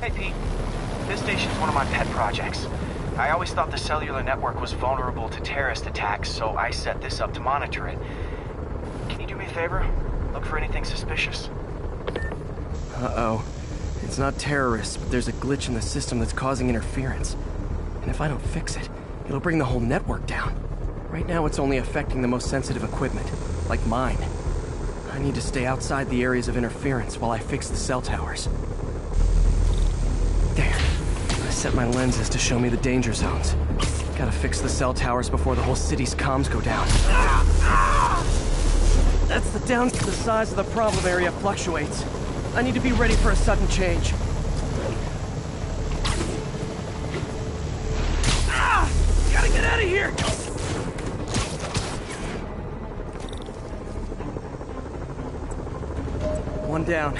Hey, Pete. This station's one of my pet projects. I always thought the cellular network was vulnerable to terrorist attacks, so I set this up to monitor it. Can you do me a favor? Look for anything suspicious. Uh-oh. It's not terrorists, but there's a glitch in the system that's causing interference. And if I don't fix it, it'll bring the whole network down. Right now, it's only affecting the most sensitive equipment, like mine. I need to stay outside the areas of interference while I fix the cell towers. There. I set my lenses to show me the danger zones. Gotta fix the cell towers before the whole city's comms go down. That's the downside. The size of the problem area fluctuates. I need to be ready for a sudden change. Gotta get out of here! One down,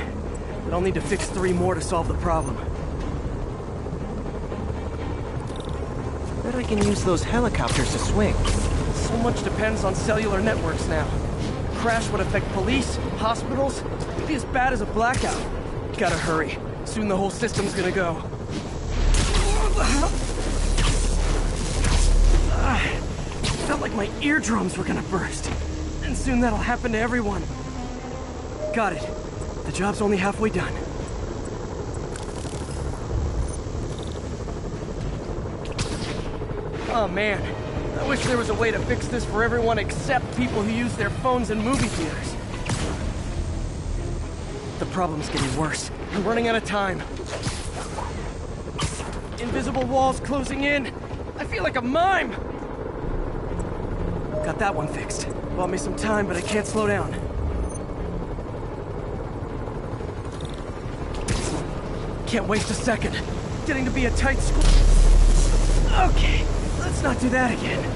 but I'll need to fix 3 more to solve the problem. Bet I can use those helicopters to swing. So much depends on cellular networks now. A crash would affect police, hospitals. It'd be as bad as a blackout. Gotta hurry. Soon the whole system's gonna go. Felt like my eardrums were gonna burst. And soon that'll happen to everyone. Got it. The job's only halfway done. Oh man, I wish there was a way to fix this for everyone except people who use their phones in movie theaters. The problem's getting worse. I'm running out of time. Invisible walls closing in. I feel like a mime. Got that one fixed. Bought me some time, but I can't slow down. Can't waste a second. Getting to be a tight squeeze. Okay, let's not do that again.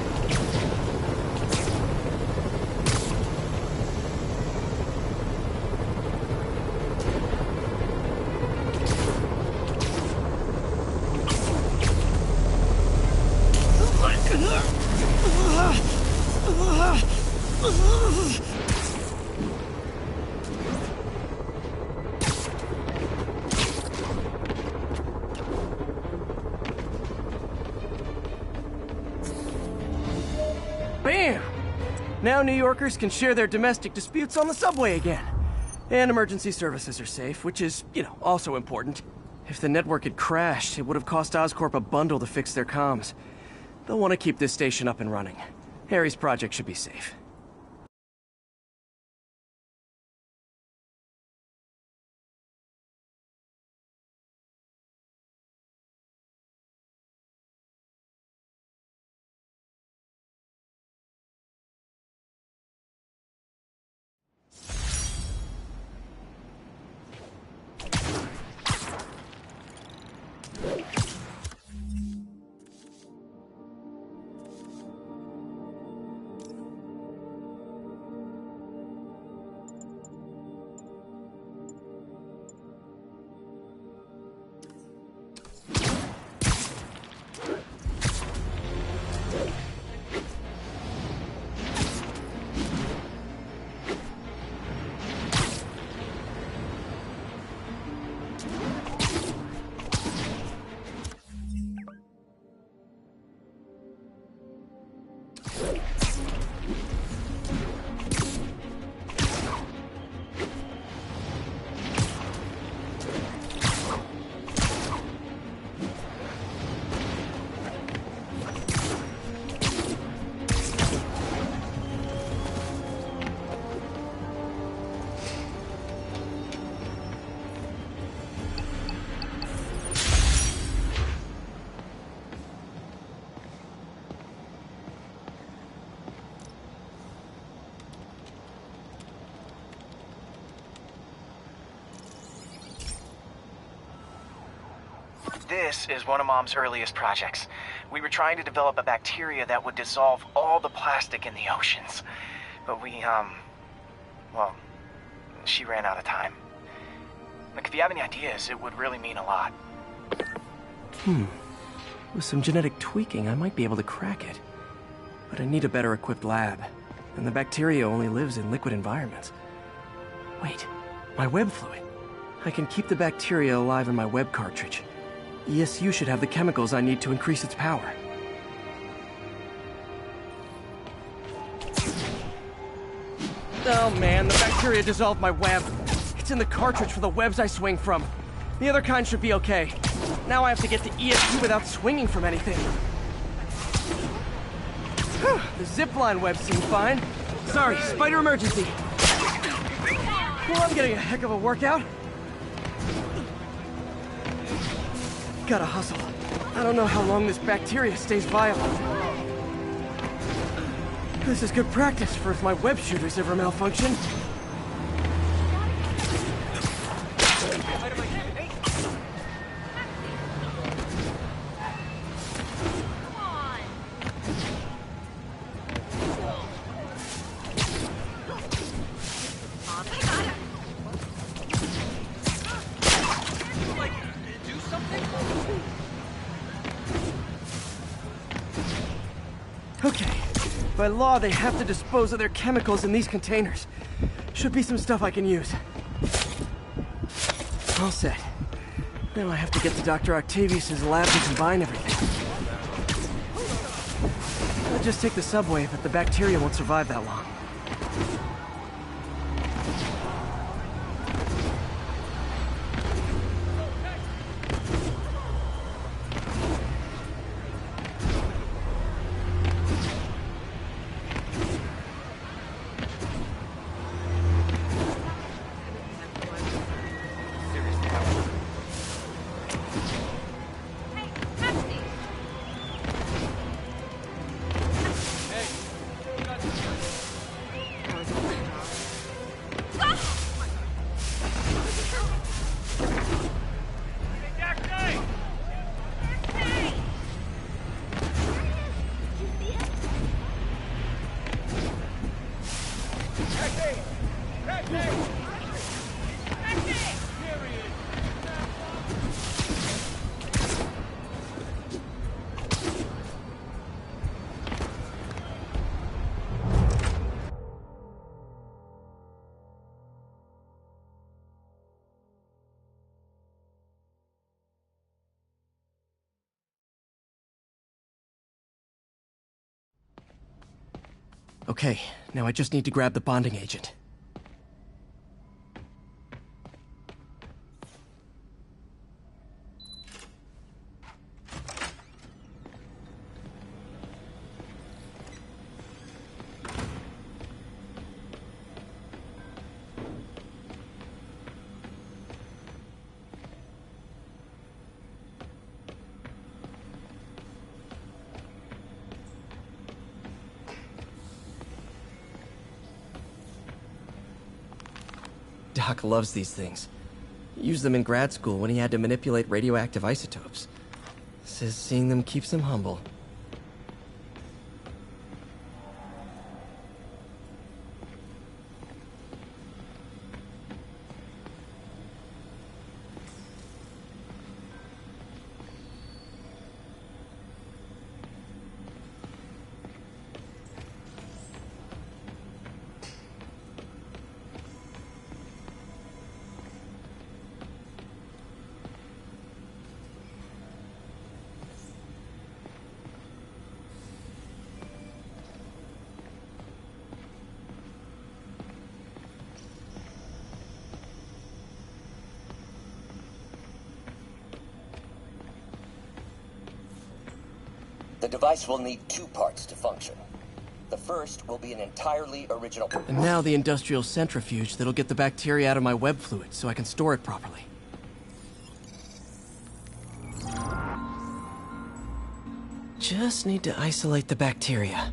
Bam! Now New Yorkers can share their domestic disputes on the subway again. And emergency services are safe, which is, also important. If the network had crashed, it would have cost Oscorp a bundle to fix their comms. They'll want to keep this station up and running. Harry's project should be safe. This is one of Mom's earliest projects. We were trying to develop a bacteria that would dissolve all the plastic in the oceans. But well, she ran out of time. Look, if you have any ideas, it would really mean a lot. With some genetic tweaking, I might be able to crack it. But I need a better equipped lab. And the bacteria only lives in liquid environments. Wait, my web fluid. I can keep the bacteria alive in my web cartridge. ESU should have the chemicals I need to increase its power. Oh man, the bacteria dissolved my web. It's in the cartridge for the webs I swing from. The other kind should be okay. Now I have to get to ESU without swinging from anything. The zipline webs seem fine. Sorry, spider emergency. Well, I'm getting a heck of a workout. Gotta hustle. I don't know how long this bacteria stays viable. This is good practice for if my web shooters ever malfunction. Okay. By law, they have to dispose of their chemicals in these containers. Should be some stuff I can use. All set. Now I have to get to Dr. Octavius's lab to combine everything. I'll just take the subway, but the bacteria won't survive that long. Okay, now I just need to grab the bonding agent. Doc loves these things. Used them in grad school when he had to manipulate radioactive isotopes. Says seeing them keeps him humble. The device will need two parts to function. The first will be an entirely original... And now the industrial centrifuge that'll get the bacteria out of my web fluid so I can store it properly. Just need to isolate the bacteria.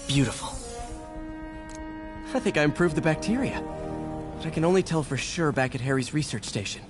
Beautiful. I think I improved the bacteria. But I can only tell for sure back at Harry's research station.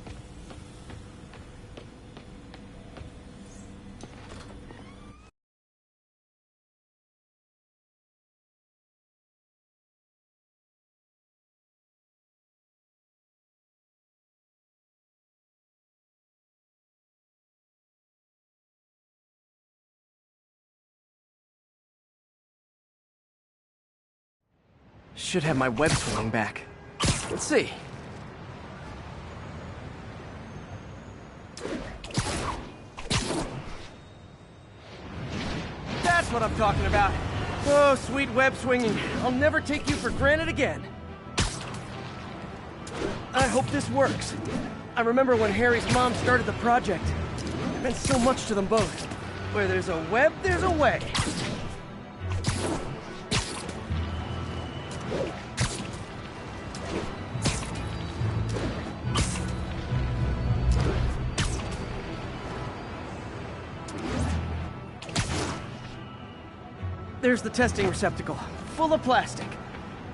Should have my web swinging back. Let's see. That's what I'm talking about. Oh, sweet web swinging. I'll never take you for granted again. I hope this works. I remember when Harry's mom started the project. It meant so much to them both. Where there's a web, there's a way. There's the testing receptacle, full of plastic.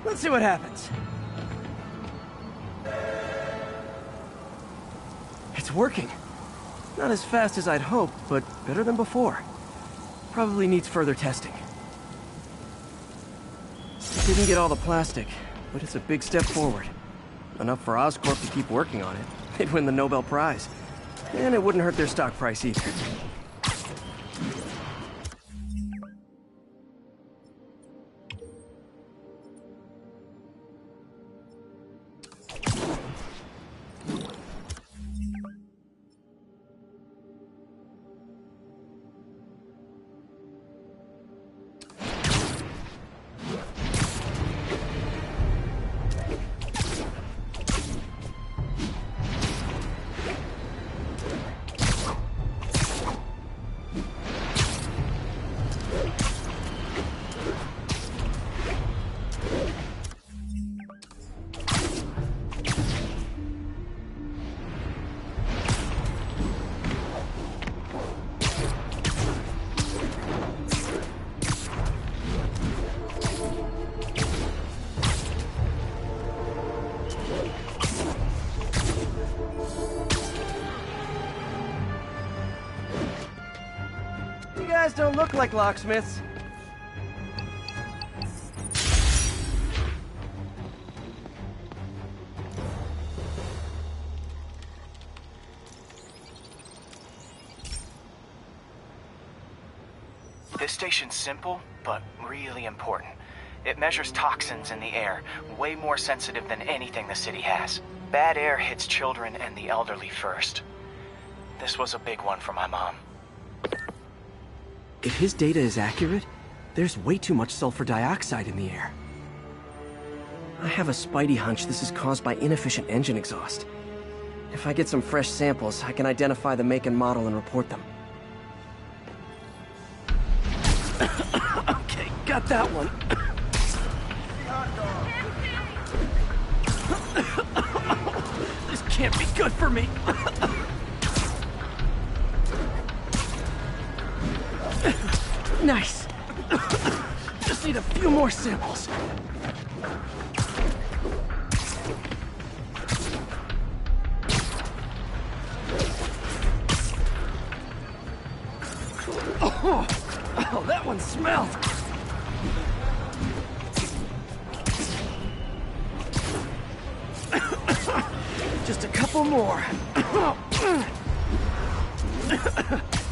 Let's see what happens. It's working. Not as fast as I'd hoped, but better than before. Probably needs further testing. Didn't get all the plastic, but it's a big step forward. Enough for Oscorp to keep working on it. They'd win the Nobel Prize. And it wouldn't hurt their stock price either. You guys don't look like locksmiths. This station's simple, but really important. It measures toxins in the air, way more sensitive than anything the city has. Bad air hits children and the elderly first. This was a big one for my mom. If his data is accurate, there's way too much sulfur dioxide in the air. I have a spidey hunch this is caused by inefficient engine exhaust. If I get some fresh samples, I can identify the make and model and report them. Okay, got that one. This can't be good for me. Nice. Just need a few more samples. Oh, that one smelled. Just a couple more.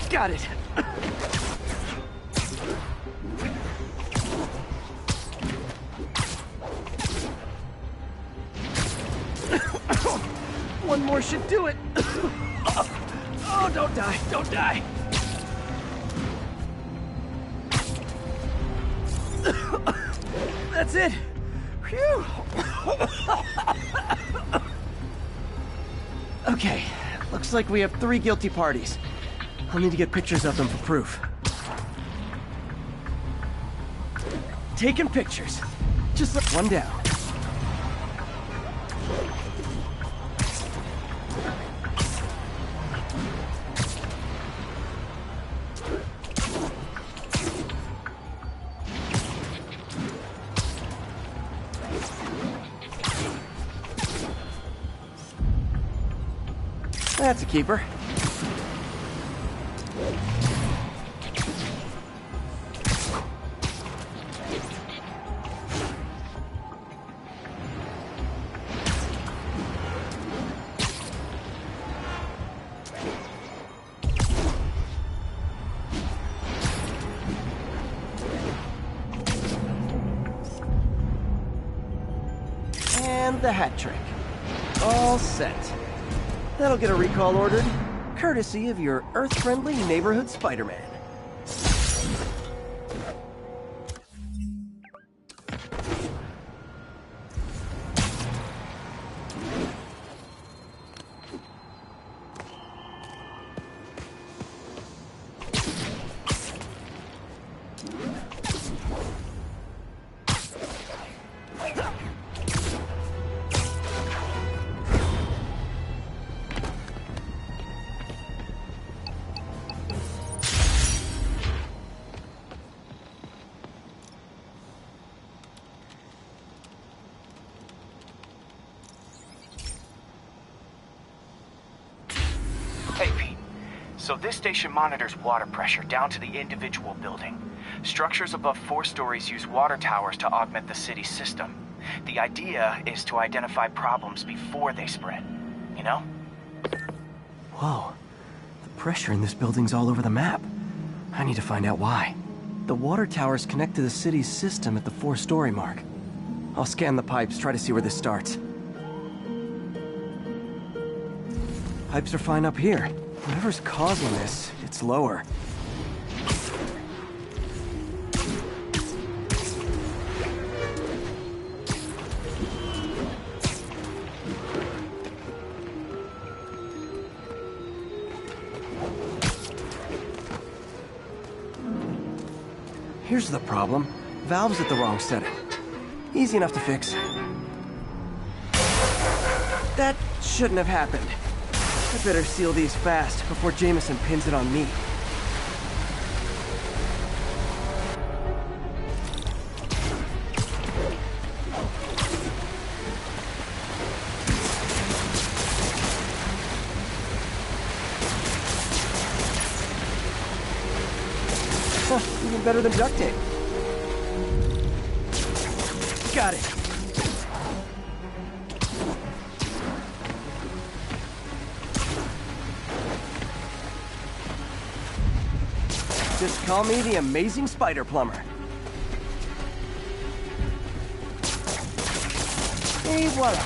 Got it. One more should do it. Oh, don't die, don't die. That's it. Phew. Okay, looks like we have 3 guilty parties. I'll need to get pictures of them for proof. Taking pictures. Just let one down. That's a keeper. And the hat trick. All set. That'll get a recall ordered, courtesy of your Earth-friendly neighborhood Spider-Man. Hey, Pete. So this station monitors water pressure down to the individual building. Structures above 4 stories use water towers to augment the city's system. The idea is to identify problems before they spread, you know? Whoa. The pressure in this building's all over the map. I need to find out why. The water towers connect to the city's system at the 4-story mark. I'll scan the pipes, try to see where this starts. Pipes are fine up here. Whatever's causing this, it's lower. Here's the problem. Valve's at the wrong setting. Easy enough to fix. That shouldn't have happened. I better seal these fast before Jameson pins it on me. Huh, even better than duct tape. Got it. Just call me the Amazing Spider Plumber. Et voila.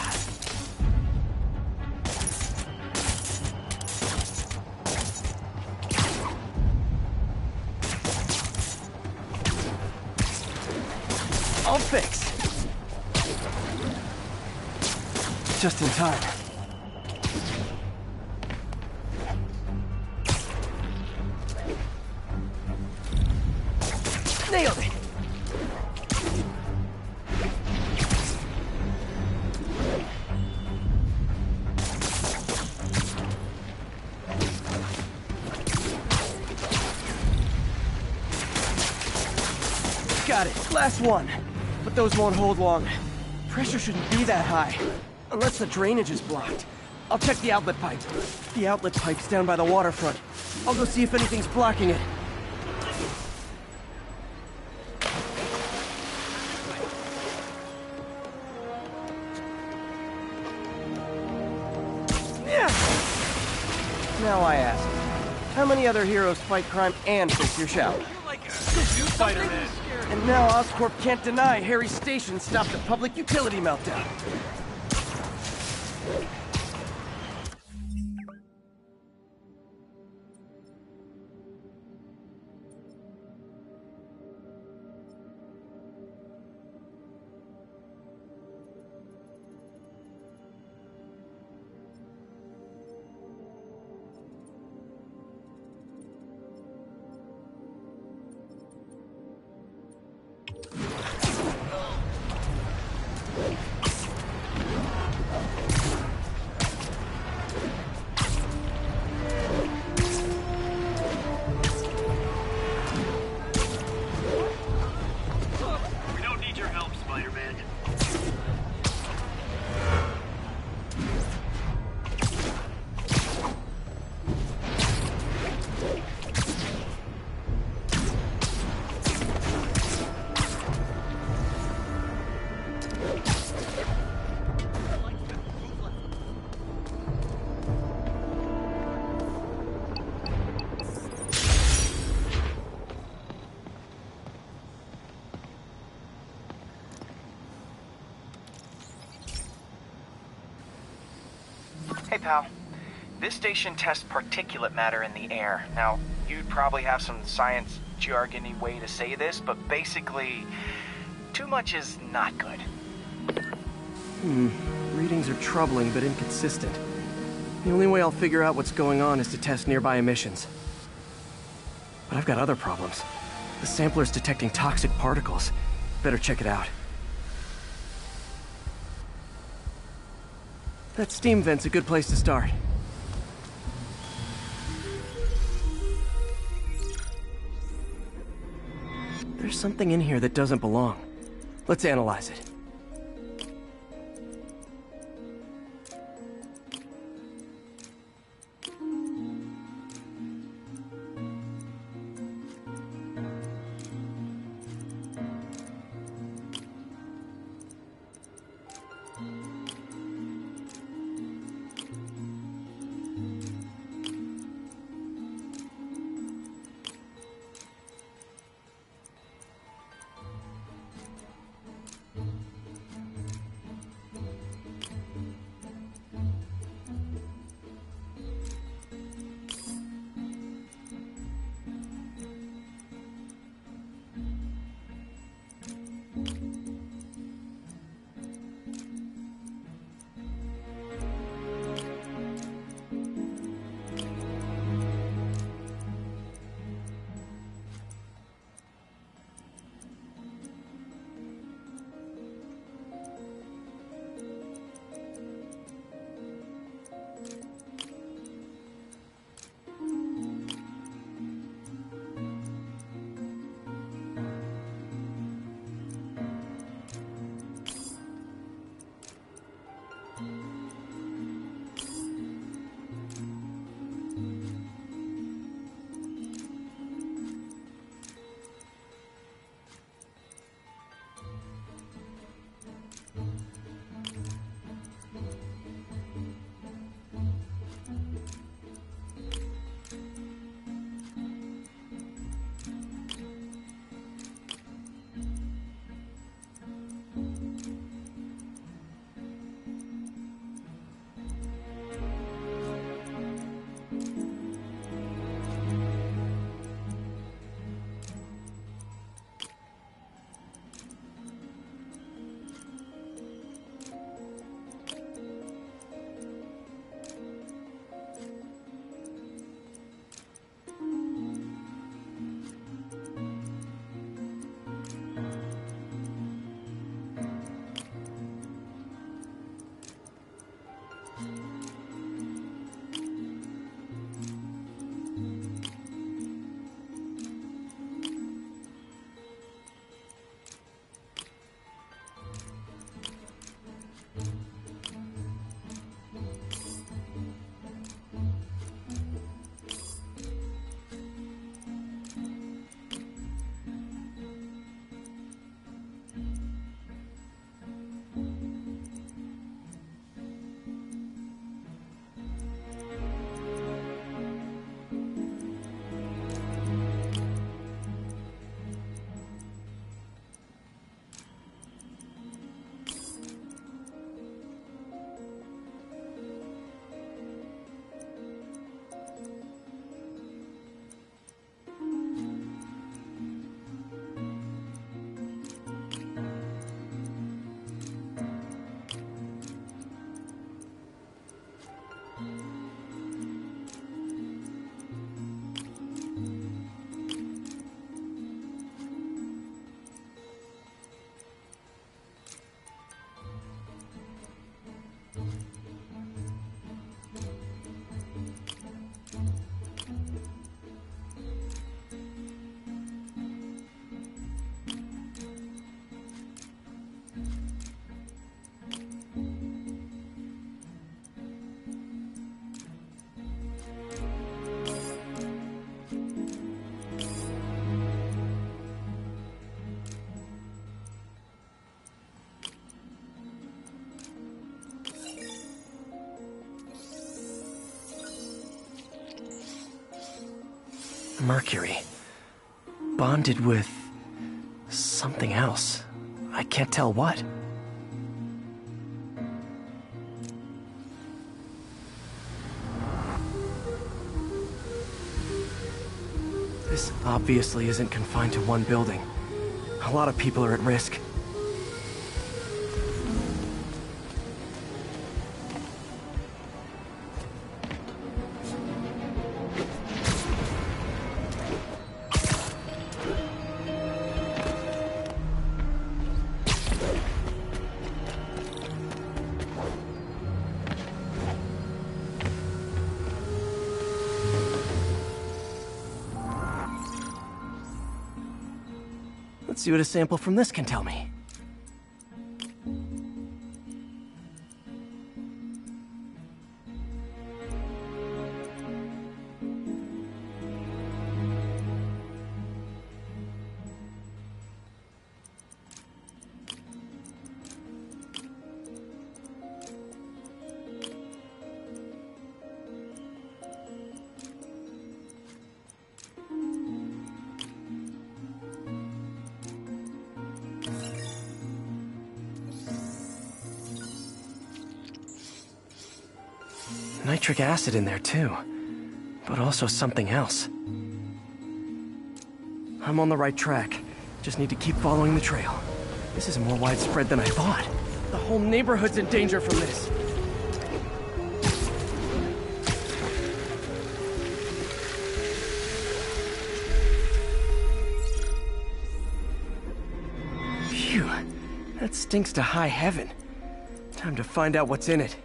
All fixed. Just in time. Nailed it! Got it. Last one. But those won't hold long. Pressure shouldn't be that high. Unless the drainage is blocked. I'll check the outlet pipe. The outlet pipe's down by the waterfront. I'll go see if anything's blocking it. Now I ask, how many other heroes fight crime and fix your shower? Spider-Man. And now Oscorp can't deny Harry's station stopped a public utility meltdown. Hey, pal. This station tests particulate matter in the air. Now, you'd probably have some science jargony way to say this, but basically, too much is not good. Readings are troubling but inconsistent. The only way I'll figure out what's going on is to test nearby emissions. But I've got other problems. The sampler's detecting toxic particles. Better check it out. That steam vent's a good place to start. There's something in here that doesn't belong. Let's analyze it. Mercury. Bonded with something else. I can't tell what. This obviously isn't confined to one building. A lot of people are at risk. Let's see what a sample from this can tell me. Nitric acid in there too, but also something else. I'm on the right track. Just need to keep following the trail. This is more widespread than I thought. The whole neighborhood's in danger from this. Phew, that stinks to high heaven. Time to find out what's in it.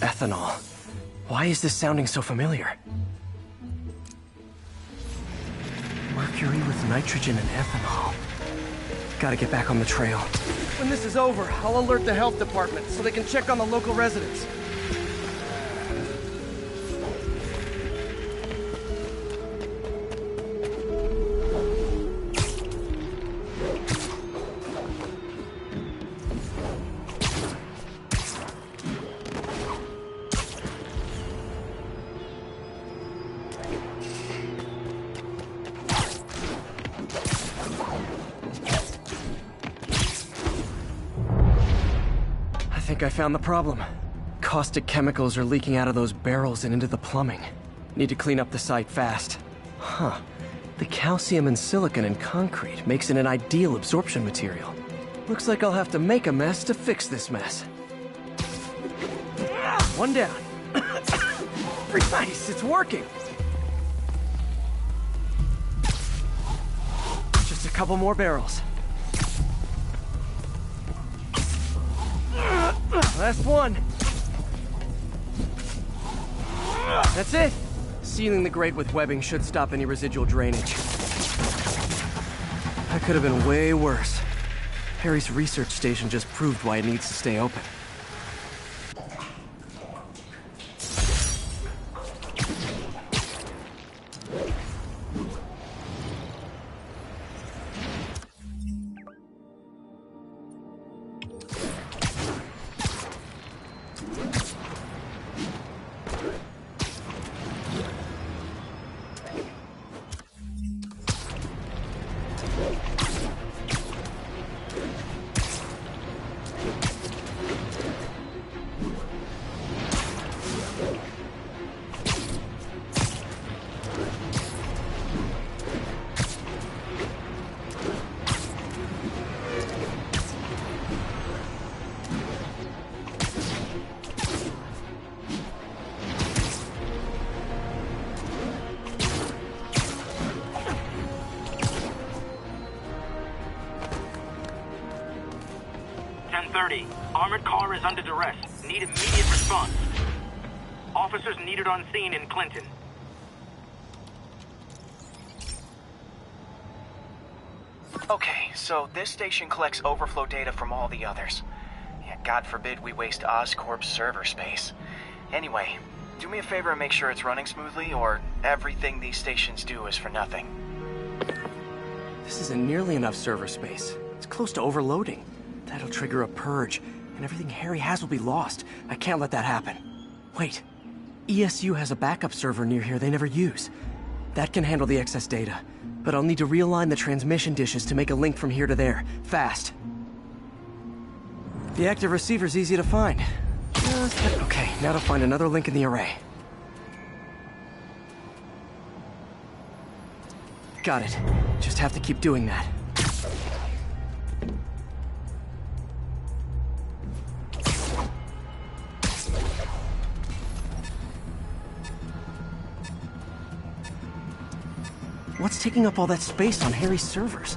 Ethanol. Why is this sounding so familiar? Mercury with nitrogen and ethanol. Gotta get back on the trail. When this is over, I'll alert the health department so they can check on the local residents. I think I found the problem. Caustic chemicals are leaking out of those barrels and into the plumbing. Need to clean up the site fast. Huh. The calcium and silicon in concrete makes it an ideal absorption material. Looks like I'll have to make a mess to fix this mess. One down. Nice, it's working. Just a couple more barrels. Last one. That's it. Sealing the grate with webbing should stop any residual drainage. That could have been way worse. Harry's research station just proved why it needs to stay open. Armored car is under duress. Need immediate response. Officers needed on scene in Clinton. Okay, so this station collects overflow data from all the others. Yeah, God forbid we waste Oscorp's server space. Anyway, do me a favor and make sure it's running smoothly, or everything these stations do is for nothing. This isn't nearly enough server space. It's close to overloading. That'll trigger a purge, and everything Harry has will be lost. I can't let that happen. Wait. ESU has a backup server near here they never use. That can handle the excess data, but I'll need to realign the transmission dishes to make a link from here to there, fast. The active receiver's easy to find. Okay, now to find another link in the array. Got it. Just have to keep doing that. What's taking up all that space on Harry's servers?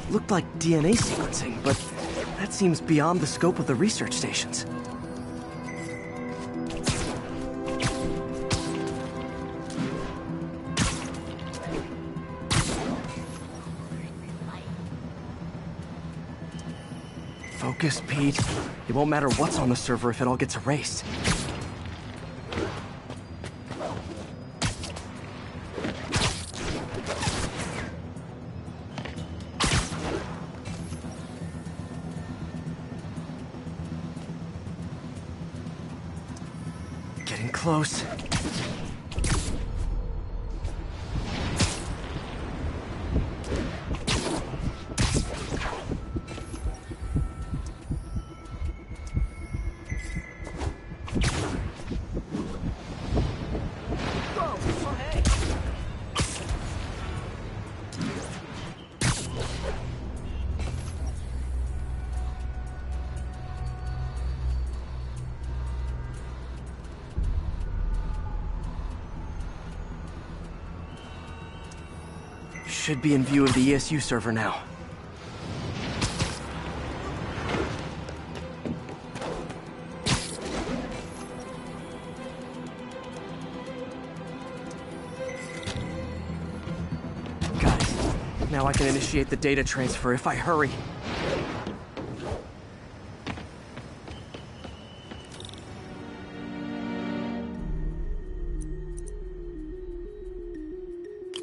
Looked like DNA sequencing, but that seems beyond the scope of the research stations. Focus, Pete. It won't matter what's on the server if it all gets erased. Getting close. Should be in view of the ESU server now. Got it. Now I can initiate the data transfer if I hurry.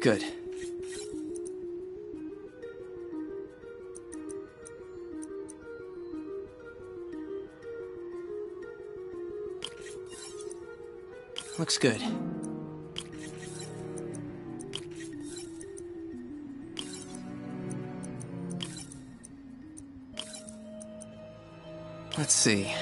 Good. Looks good. Let's see.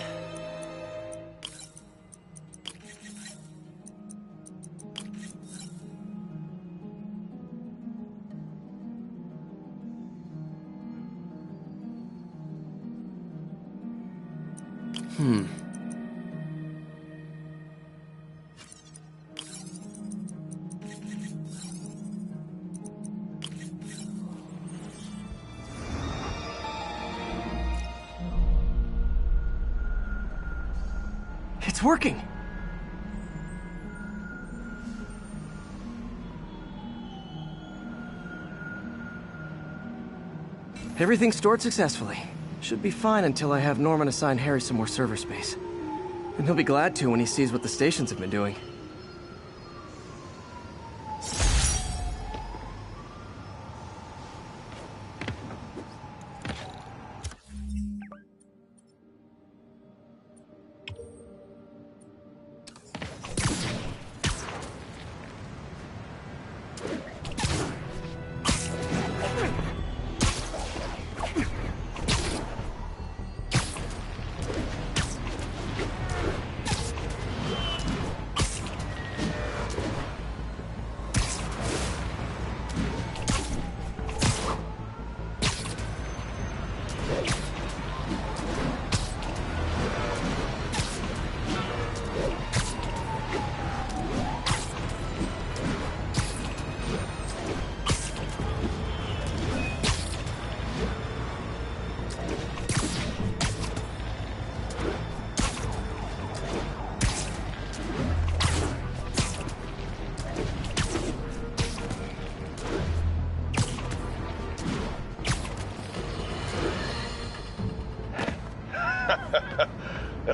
It's working! Everything's stored successfully. Should be fine until I have Norman assign Harry some more server space. And he'll be glad to when he sees what the stations have been doing.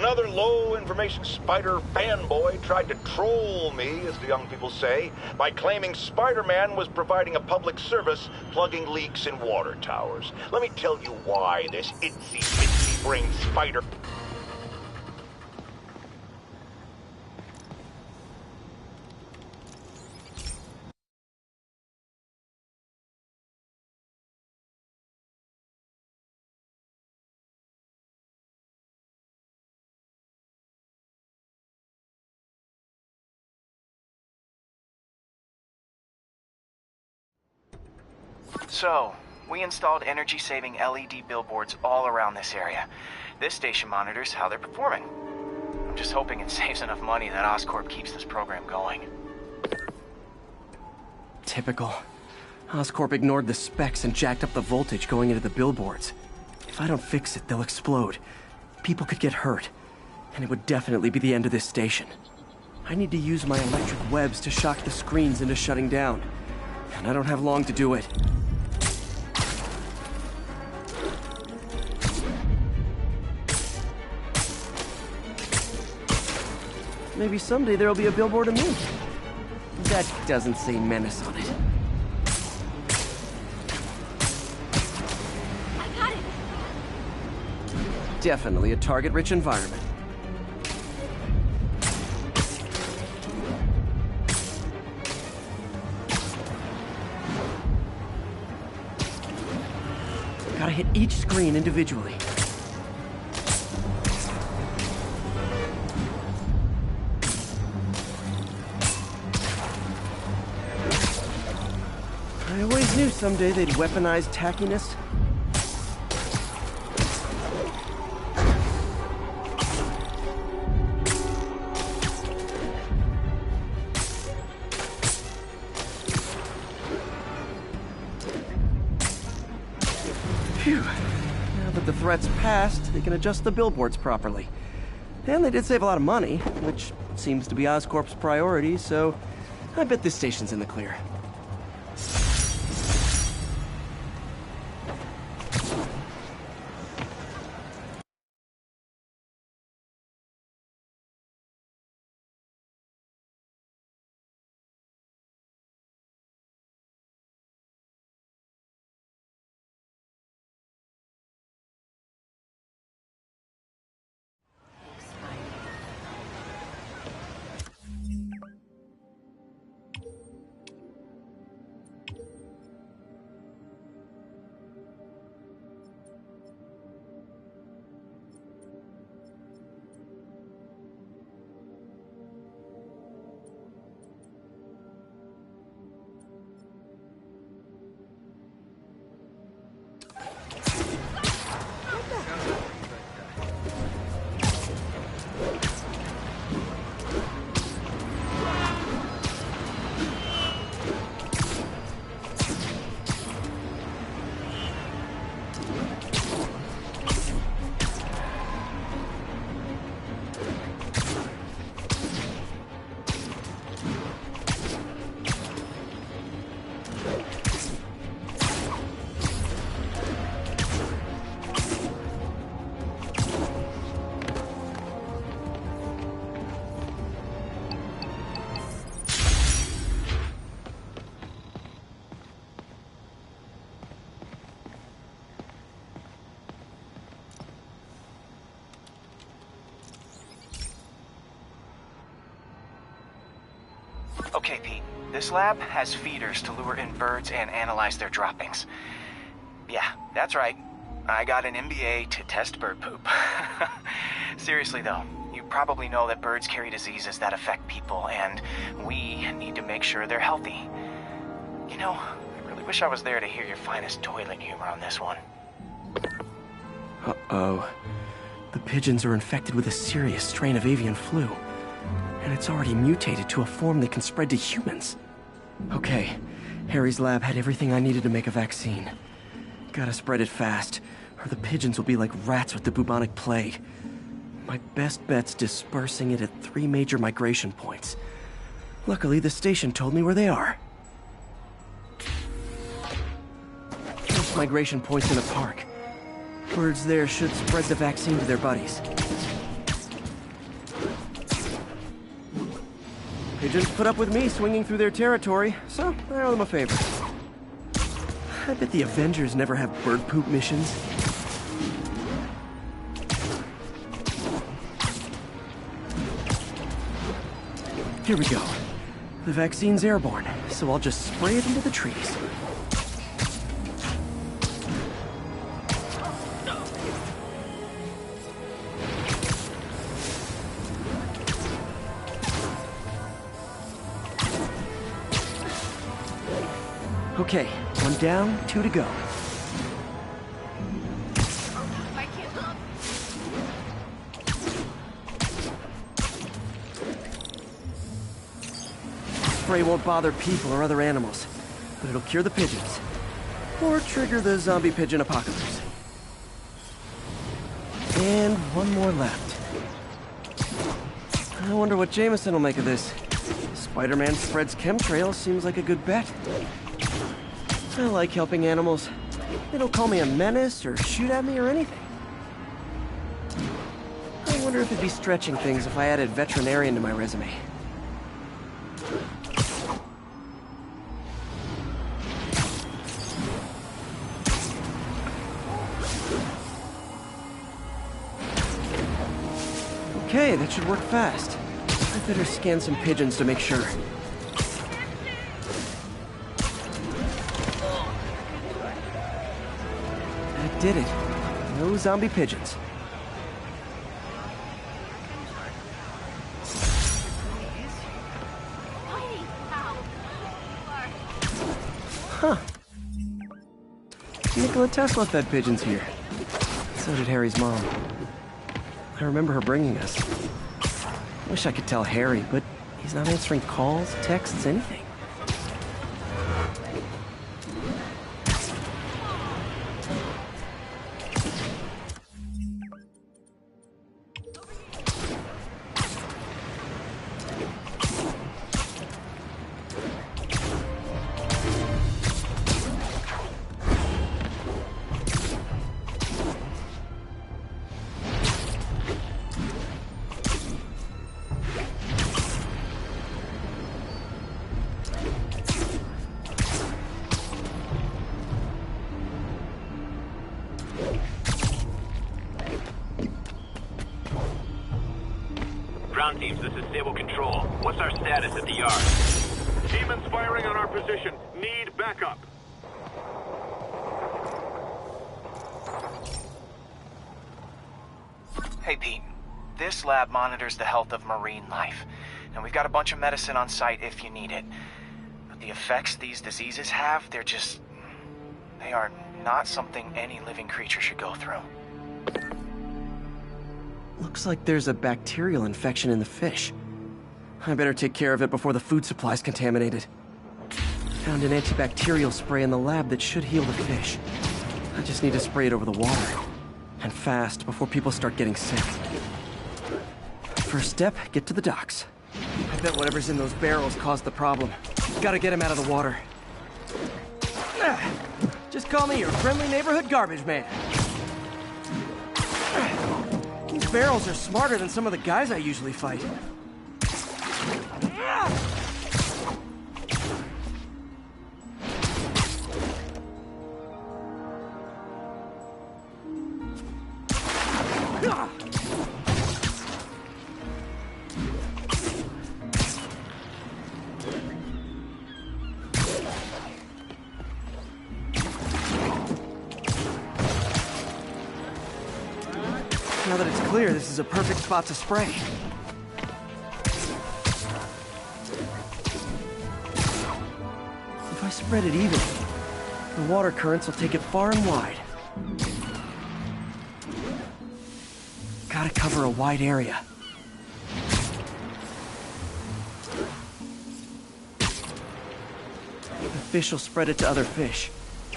another low-information Spider fanboy tried to troll me, as the young people say, by claiming Spider-Man was providing a public service plugging leaks in water towers. Let me tell you why this itsy-bitsy-brain spider... So, we installed energy-saving LED billboards all around this area. This station monitors how they're performing. I'm just hoping it saves enough money that Oscorp keeps this program going. Typical. Oscorp ignored the specs and jacked up the voltage going into the billboards. If I don't fix it, they'll explode. People could get hurt. And it would definitely be the end of this station. I need to use my electric webs to shock the screens into shutting down. And I don't have long to do it. Maybe someday there'll be a billboard of me. That doesn't say menace on it. I got it! Definitely a target-rich environment. Gotta hit each screen individually. I always knew someday they'd weaponize tackiness. Phew. Now that the threat's passed, they can adjust the billboards properly. And they did save a lot of money, which seems to be Oscorp's priority, so I bet this station's in the clear. Okay, Pete. This lab has feeders to lure in birds and analyze their droppings. Yeah, that's right. I got an MBA to test bird poop. Seriously though, you probably know that birds carry diseases that affect people, and we need to make sure they're healthy. You know, I really wish I was there to hear your finest toilet humor on this one. Uh-oh. The pigeons are infected with a serious strain of avian flu. And it's already mutated to a form that can spread to humans. Okay, Harry's lab had everything I needed to make a vaccine. Gotta spread it fast, or the pigeons will be like rats with the bubonic plague. My best bet's dispersing it at 3 major migration points. Luckily, the station told me where they are. First migration point's in a park. Birds there should spread the vaccine to their buddies. Pigeons put up with me swinging through their territory, so I owe them a favor. I bet the Avengers never have bird poop missions. Here we go. The vaccine's airborne, so I'll just spray it into the trees. Okay, 1 down, 2 to go. Spray won't bother people or other animals, but it'll cure the pigeons. Or trigger the zombie pigeon apocalypse. And 1 more left. I wonder what Jameson will make of this. Spider-Man spreads chemtrails seems like a good bet. I like helping animals. They don't call me a menace or shoot at me or anything. I wonder if it'd be stretching things if I added veterinarian to my resume. Okay, that should work fast. I better scan some pigeons to make sure. I did it. No zombie pigeons. Huh. Nikola Tesla fed pigeons here. So did Harry's mom. I remember her bringing us. Wish I could tell Harry, but he's not answering calls, texts, anything. Ground teams, this is Stable Control. What's our status at the yard? Demons firing on our position. Need backup. Hey, Pete. This lab monitors the health of marine life, and we've got a bunch of medicine on site if you need it. But the effects these diseases have, they are not something any living creature should go through. Looks like there's a bacterial infection in the fish. I better take care of it before the food supply's contaminated. Found an antibacterial spray in the lab that should heal the fish. I just need to spray it over the water. And fast, before people start getting sick. First step, get to the docks. I bet whatever's in those barrels caused the problem. Gotta get him out of the water. Just call me your friendly neighborhood garbage man. These barrels are smarter than some of the guys I usually fight. Now that it's clear, this is a perfect spot to spray. If I spread it evenly, the water currents will take it far and wide. Gotta cover a wide area. The fish will spread it to other fish.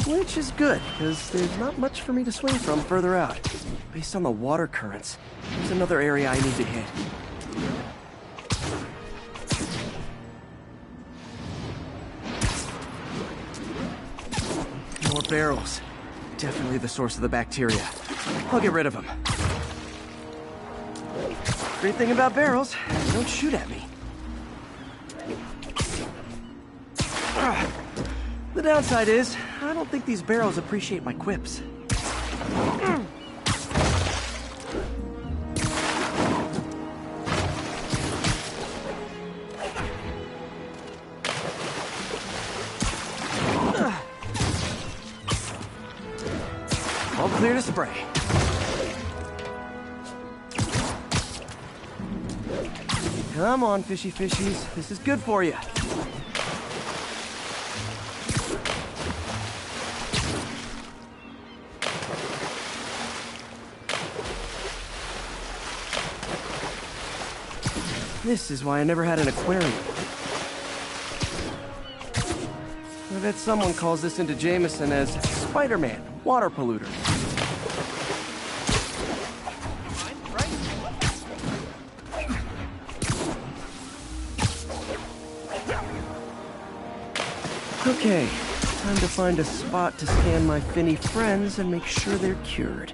Which is good, because there's not much for me to swing from further out. Based on the water currents, there's another area I need to hit. More barrels. Definitely the source of the bacteria. I'll get rid of them. Great thing about barrels, they don't shoot at me. The downside is, I don't think these barrels appreciate my quips. All clear to spray. Come on, fishy fishies. This is good for you. This is why I never had an aquarium. I bet someone calls this into Jameson as Spider-Man, water polluter. Okay, time to find a spot to scan my finny friends and make sure they're cured.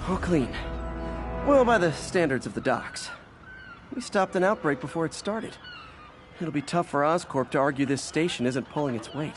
All clean. Well, by the standards of the docks. We stopped an outbreak before it started. It'll be tough for Oscorp to argue this station isn't pulling its weight.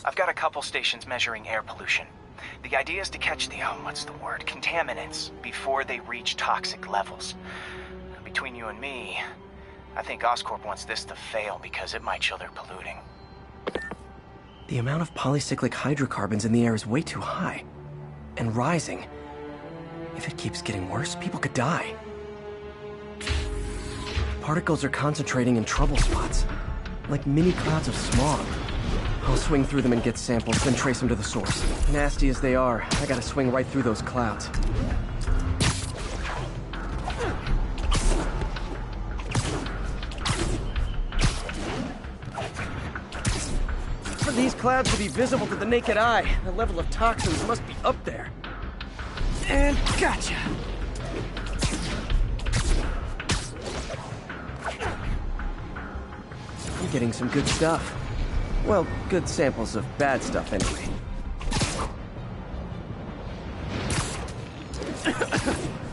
I've got a couple stations measuring air pollution. The idea is to catch the, contaminants before they reach toxic levels. Between you and me, I think Oscorp wants this to fail because it might show they're polluting. The amount of polycyclic hydrocarbons in the air is way too high. And rising. If it keeps getting worse, people could die. Particles are concentrating in trouble spots, like mini clouds of smog. I'll swing through them and get samples, then trace them to the source. Nasty as they are, I gotta swing right through those clouds. For these clouds to be visible to the naked eye, the level of toxins must be up there. And gotcha! I'm getting some good stuff. Well, good samples of bad stuff, anyway.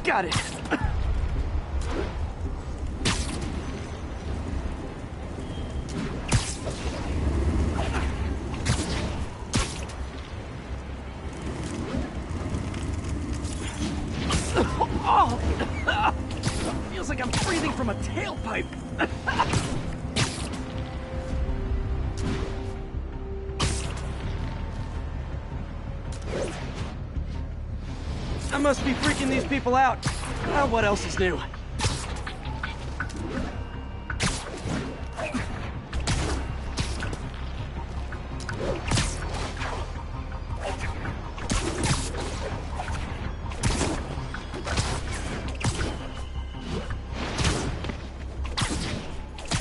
Got it! Oh! Feels like I'm breathing from a tailpipe! I must be freaking these people out. What else is new?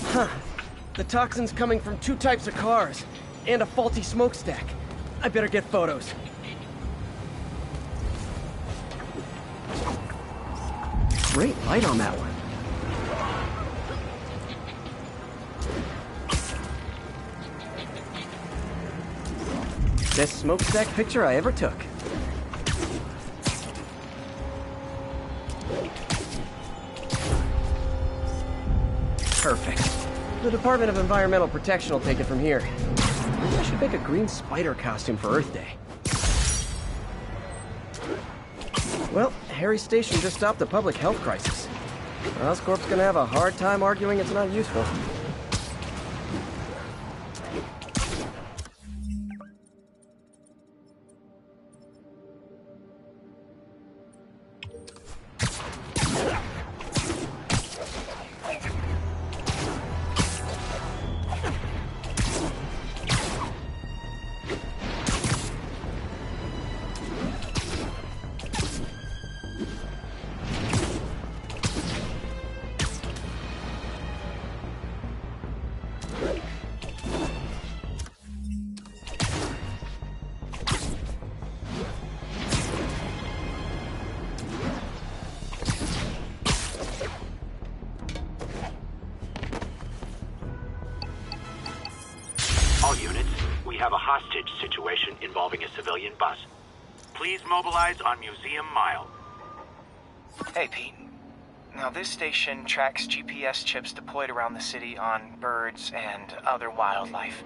Huh. The toxin's coming from 2 types of cars, and a faulty smokestack. I better get photos. Great light on that one. Best smokestack picture I ever took. Perfect. The Department of Environmental Protection will take it from here. Maybe I should make a green spider costume for Earth Day. Well, Harry Station just stopped a public health crisis. Oscorp's gonna have a hard time arguing it's not useful. All units, we have a hostage situation involving a civilian bus. Please mobilize on Museum Mile. Hey, Pete. Now, this station tracks GPS chips deployed around the city on birds and other wildlife.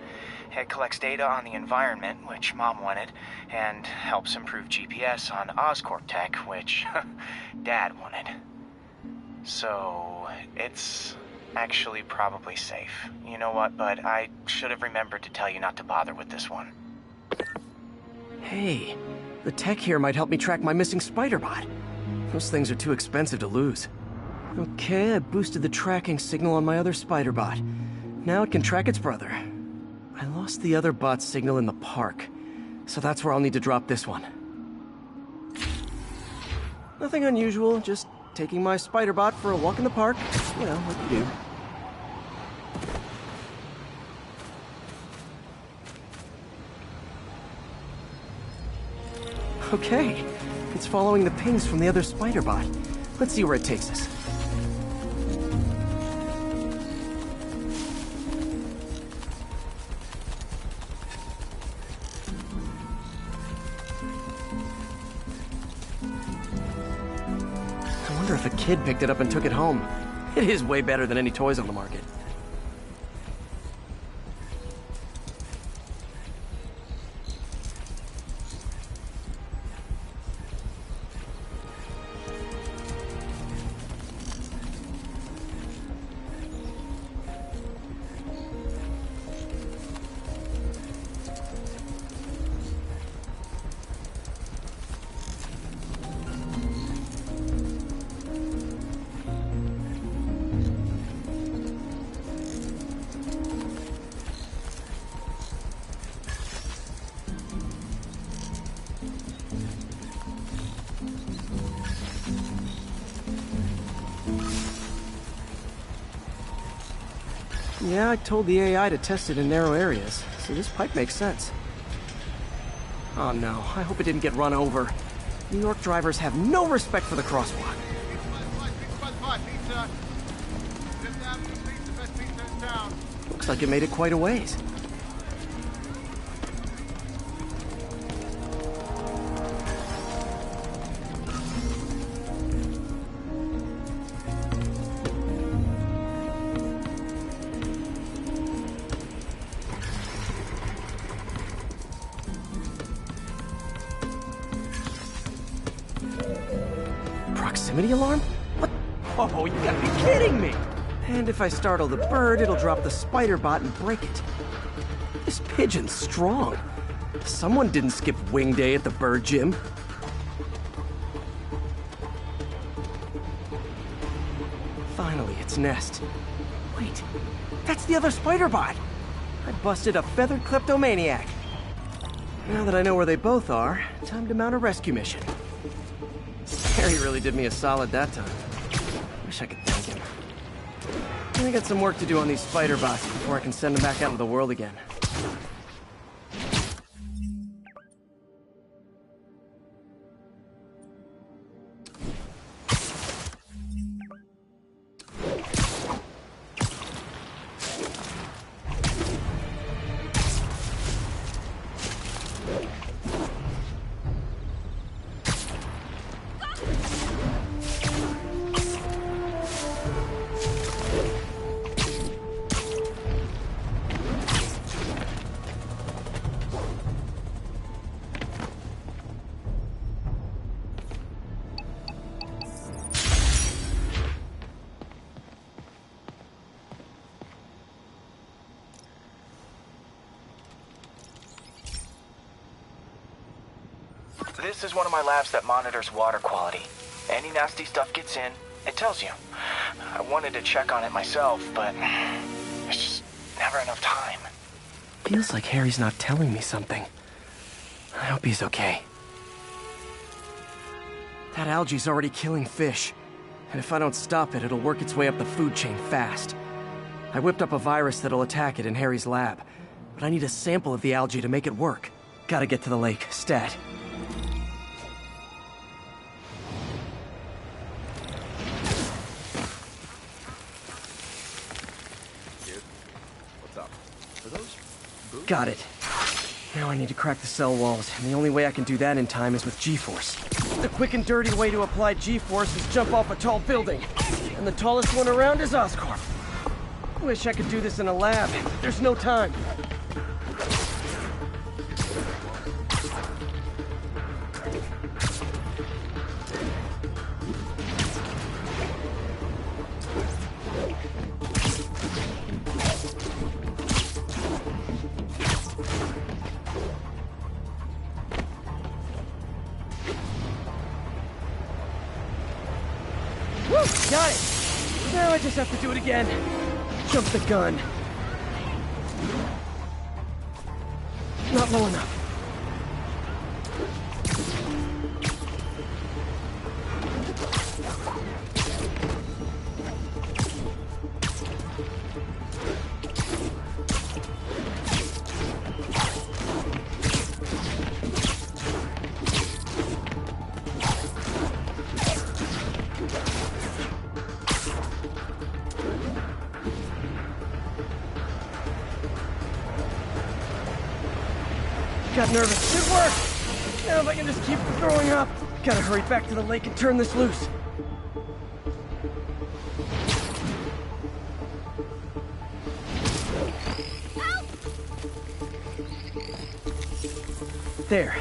It collects data on the environment, which Mom wanted, and helps improve GPS on Oscorp tech, which Dad wanted. So, it's actually probably safe. You know what, bud? I should have remembered to tell you not to bother with this one. Hey, the tech here might help me track my missing Spider-Bot. Those things are too expensive to lose. Okay, I boosted the tracking signal on my other Spider-Bot. Now it can track its brother. I lost the other bot's signal in the park, so that's where I'll need to drop this one. Nothing unusual, just taking my Spider-Bot for a walk in the park. You know, what you do. Okay, it's following the pings from the other Spider-Bot. Let's see where it takes us. I wonder if a kid picked it up and took it home. It is way better than any toys on the market. Yeah, I told the AI to test it in narrow areas, so this pipe makes sense. Oh no, I hope it didn't get run over. New York drivers have no respect for the crosswalk. Looks like it made it quite a ways. Proximity alarm? What? Oh, you gotta be kidding me! And if I startle the bird, it'll drop the Spider-Bot and break it. This pigeon's strong. Someone didn't skip wing day at the bird gym. Finally, its nest. Wait, that's the other Spider-Bot! I busted a feathered kleptomaniac. Now that I know where they both are, time to mount a rescue mission. Harry really did me a solid that time. Wish I could thank him. I got some work to do on these Spider-Bots before I can send them back out into the world again. This is one of my labs that monitors water quality. Any nasty stuff gets in, it tells you. I wanted to check on it myself, but there's just never enough time. Feels like Harry's not telling me something. I hope he's okay. That algae's already killing fish. And if I don't stop it, it'll work its way up the food chain fast. I whipped up a virus that'll attack it in Harry's lab. But I need a sample of the algae to make it work. Gotta get to the lake, stat. Got it. Now I need to crack the cell walls, and the only way I can do that in time is with G-Force. The quick and dirty way to apply G-Force is jump off a tall building. And the tallest one around is Oscorp. Wish I could do this in a lab, but there's no time. Got it! Now I just have to do it again. Jump the gun. Not low enough. Got nervous. It worked! Now if I can just keep from throwing up. Gotta hurry back to the lake and turn this loose. There.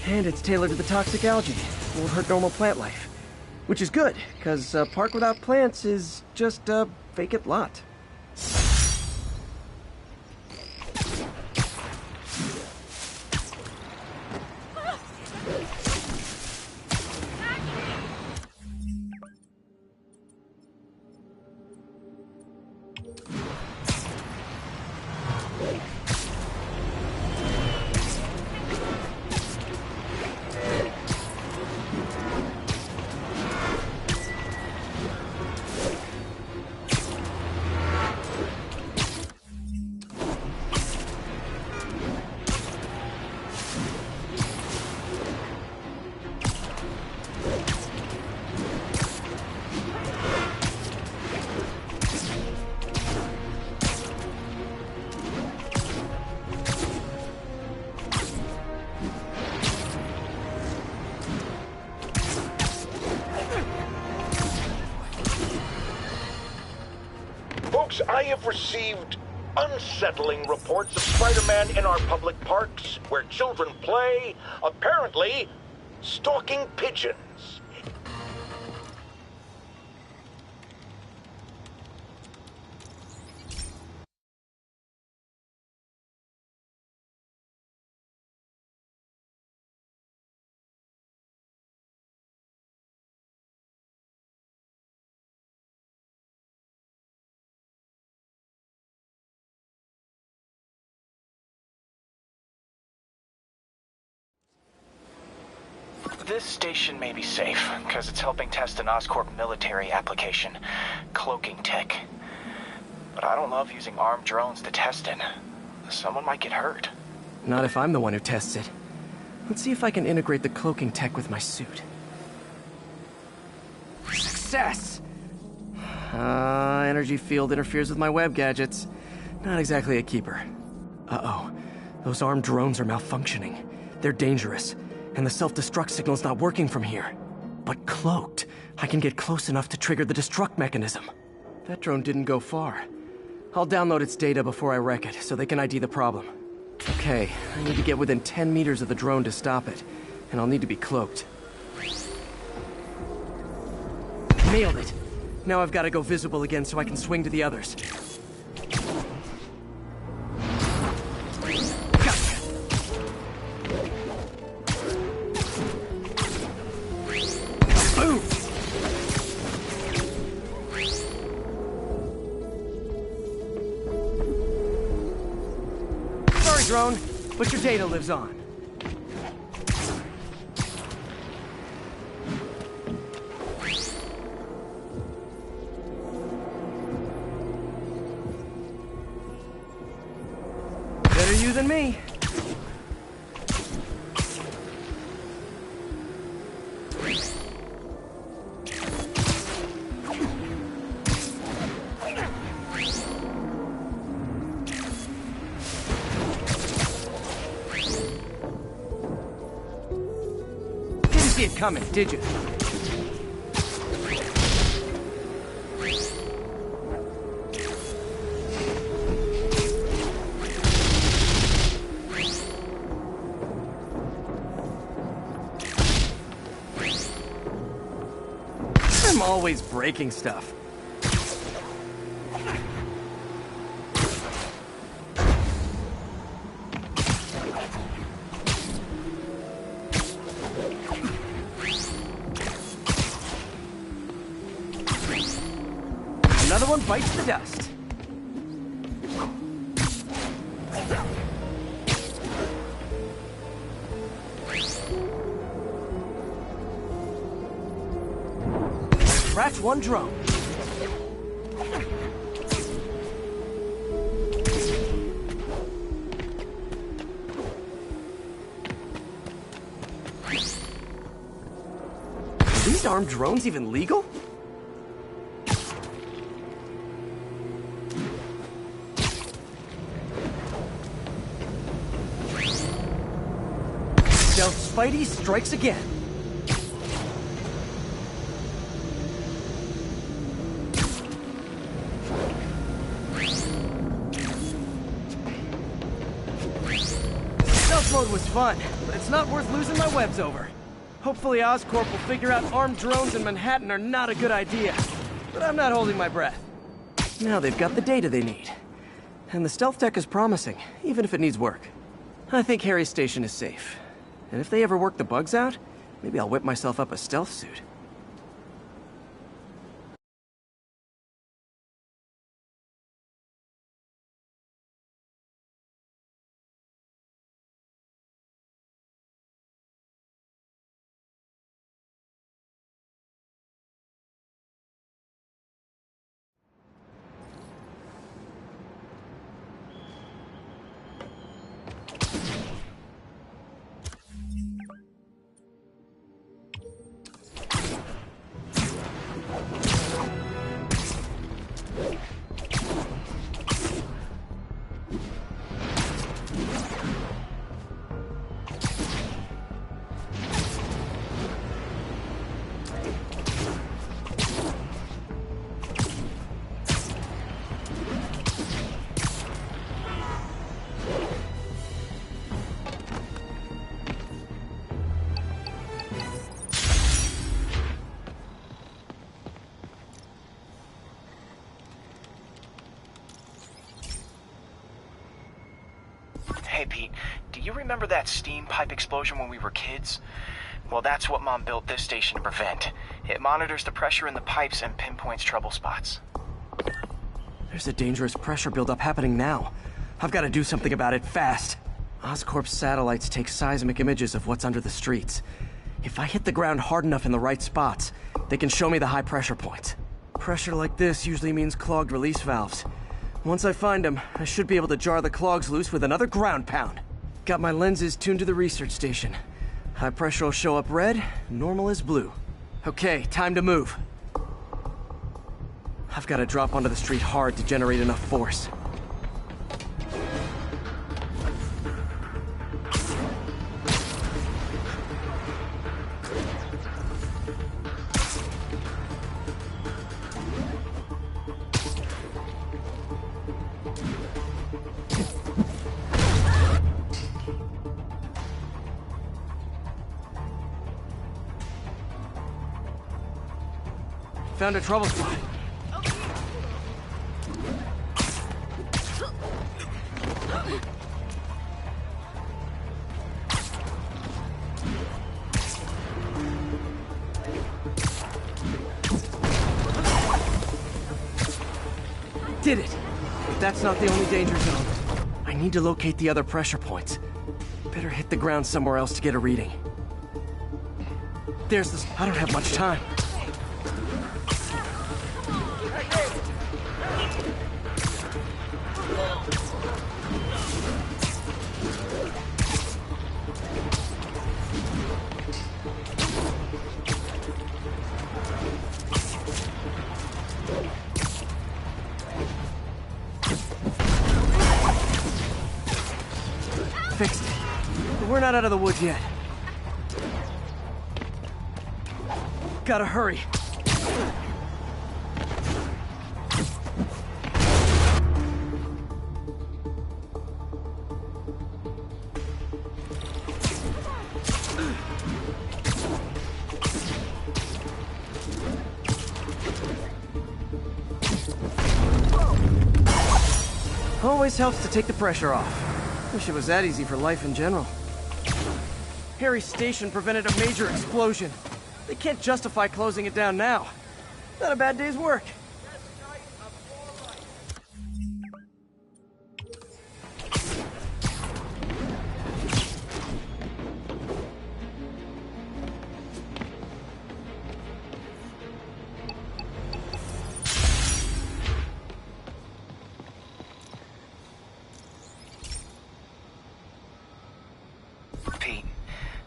And it's tailored to the toxic algae. Won't hurt normal plant life. Which is good, because a park without plants is just a vacant lot. I have received unsettling reports of Spider-Man in our public parks, where children play, apparently stalking pigeons. This station may be safe, because it's helping test an Oscorp military application, cloaking tech. But I don't love using armed drones to test it. Someone might get hurt. Not if I'm the one who tests it. Let's see if I can integrate the cloaking tech with my suit. Success! Energy field interferes with my web gadgets. Not exactly a keeper. Uh-oh. Those armed drones are malfunctioning. They're dangerous. And the self-destruct signal's not working from here. But cloaked, I can get close enough to trigger the destruct mechanism. That drone didn't go far. I'll download its data before I wreck it, so they can ID the problem. Okay, I need to get within 10 meters of the drone to stop it. And I'll need to be cloaked. Nailed it! Now I've got to go visible again so I can swing to the others. drone, but your data lives on. Better you than me. Didn't see it coming, did you? I'm always breaking stuff. Another one bites the dust. Scratch one drone. Are these armed drones even legal? Stealth Spidey strikes again. Stealth mode was fun, but it's not worth losing my webs over. Hopefully Oscorp will figure out armed drones in Manhattan are not a good idea. But I'm not holding my breath. Now they've got the data they need. And the stealth tech is promising, even if it needs work. I think Harry's station is safe. And if they ever work the bugs out, maybe I'll whip myself up a stealth suit. Hey, Pete, do you remember that steam pipe explosion when we were kids? Well, that's what Mom built this station to prevent. It monitors the pressure in the pipes and pinpoints trouble spots. There's a dangerous pressure buildup happening now. I've got to do something about it fast. Oscorp's satellites take seismic images of what's under the streets. If I hit the ground hard enough in the right spots, they can show me the high pressure points. Pressure like this usually means clogged release valves. Once I find them, I should be able to jar the clogs loose with another ground pound. Got my lenses tuned to the research station. High pressure will show up red, normal is blue. Okay, time to move. I've got to drop onto the street hard to generate enough force. Found a trouble spot. Did it! But that's not the only danger zone. I need to locate the other pressure points. Better hit the ground somewhere else to get a reading. There's this... I don't have much time. Fixed it. But we're not out of the woods yet. Gotta hurry. Always helps to take the pressure off. Wish it was that easy for life in general. Harry's station prevented a major explosion. They can't justify closing it down now. Not a bad day's work. Pete,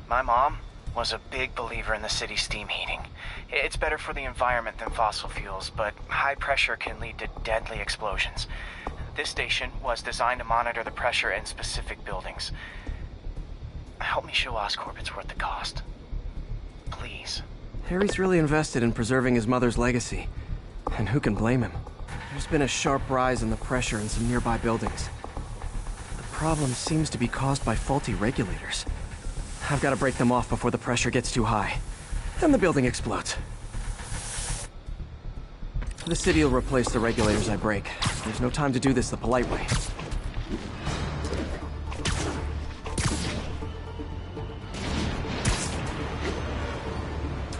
my mom was a big believer in the city's steam heating. It's better for the environment than fossil fuels, but high pressure can lead to deadly explosions. This station was designed to monitor the pressure in specific buildings. Help me show Oscorp it's worth the cost. Please. Harry's really invested in preserving his mother's legacy. And who can blame him? There's been a sharp rise in the pressure in some nearby buildings. The problem seems to be caused by faulty regulators. I've got to break them off before the pressure gets too high. Then the building explodes. The city will replace the regulators I break. There's no time to do this the polite way.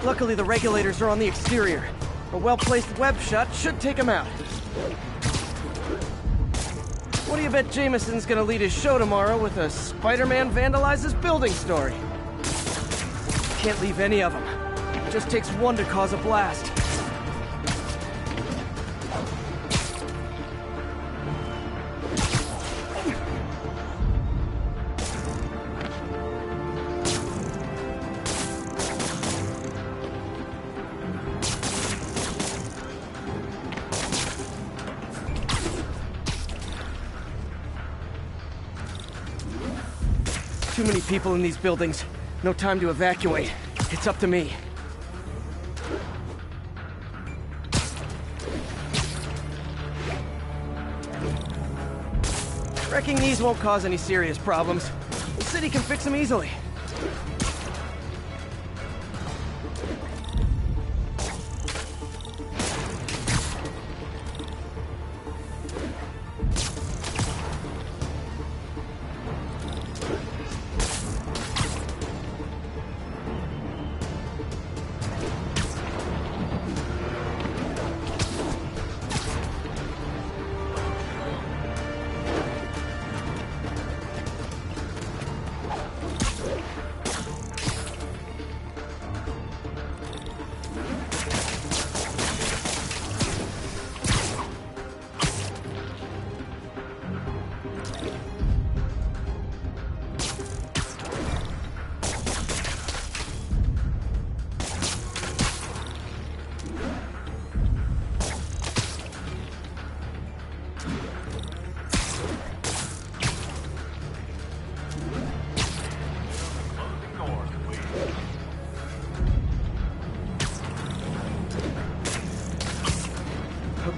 Luckily, the regulators are on the exterior. A well-placed web shot should take them out. What do you bet Jameson's gonna lead his show tomorrow with a Spider-Man vandalizes building story? Can't leave any of them. Just takes one to cause a blast. Too many people in these buildings. No time to evacuate. It's up to me. Wrecking these won't cause any serious problems. The city can fix them easily.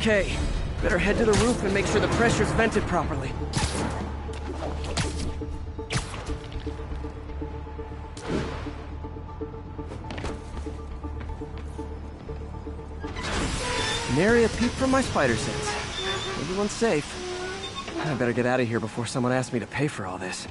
Okay, better head to the roof and make sure the pressure's vented properly. Nary a peep from my spider sense. Everyone's safe. I better get out of here before someone asks me to pay for all this.